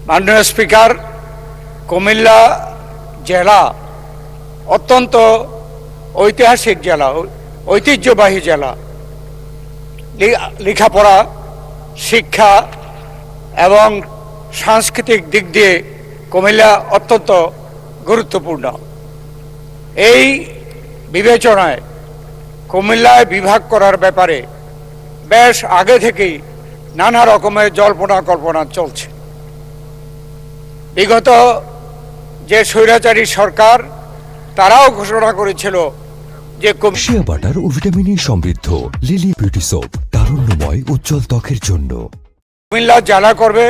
মাননীয় স্পিকার, কুমিল্লা জেলা অত্যন্ত ঐতিহাসিক জেলা, ঐতিহ্যবাহী জেলা। লেখাপড়া, শিক্ষা এবং সাংস্কৃতিক দিক দিয়ে কুমিল্লা অত্যন্ত গুরুত্বপূর্ণ। এই বিবেচনায় কুমিল্লায় বিভাগ করার ব্যাপারে বেশ আগে থেকেই নানা রকমের জল্পনা কল্পনা চলছে। বিগত যে স্বৈরাচারী সরকার, তারাও ঘোষণা করেছিল যে শিয়া বাটার ও ভিটামিনে সমৃদ্ধ লিলি বিউটি সোপ, তারুণ্যময় উজ্জ্বল ত্বকের জন্য। কুমিল্লা জেলা করবে,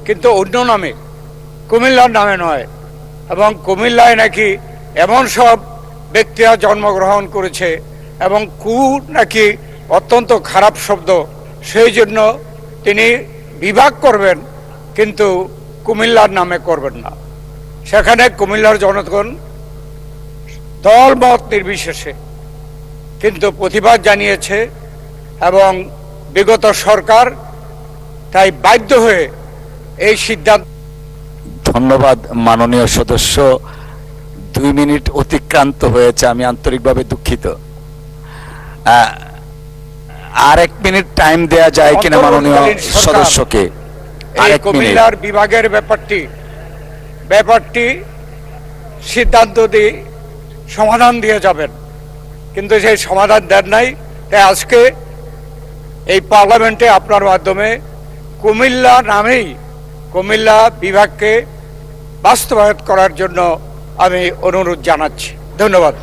কিন্তু অন্য নামে, কুমিল্লার নামে নয়। এবং কুমিল্লায় নাকি এমন সব ব্যক্তিরা জন্মগ্রহণ করেছে এবং নাকি অত্যন্ত খারাপ শব্দ, সেই জন্য তিনি বিভাগ করবেন, কিন্তু কুমিল্লার নামে করবেন না। সেখানে কুমিল্লার জনগণ দল মত নির্বিশেষে কিন্তু প্রতিবাদ জানিয়েছে এবং বিগত সরকার তাই বাধ্য হয়ে এই সিদ্ধান্ত। ধন্যবাদ মাননীয় সদস্য। 2 মিনিট অতিক্রান্ত হয়েছে, আমি আন্তরিকভাবে দুঃখিত। আর 1 মিনিট টাইম দেয়া যায় কিনা মাননীয় সদস্যকে? কুমিল্লার বিভাগের ব্যাপারটি সিদ্ধান্ত দিয়ে সমাধান দিয়ে যাবেন, কিন্তু সেই সমাধান দেন নাই। তাই আজকে এই পার্লামেন্টে আপনার মাধ্যমে কুমিল্লা নামেই কুমিল্লা বিভাগকে বাস্তবায়ন করার জন্য আমি অনুরোধ জানাচ্ছি। ধন্যবাদ।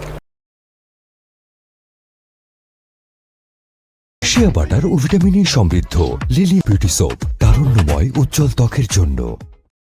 শিয়া বাটার ও ভিটামিনে সমৃদ্ধ লিলি বিউটি সোপ, তারুণ্যময় উজ্জ্বল ত্বকের জন্য।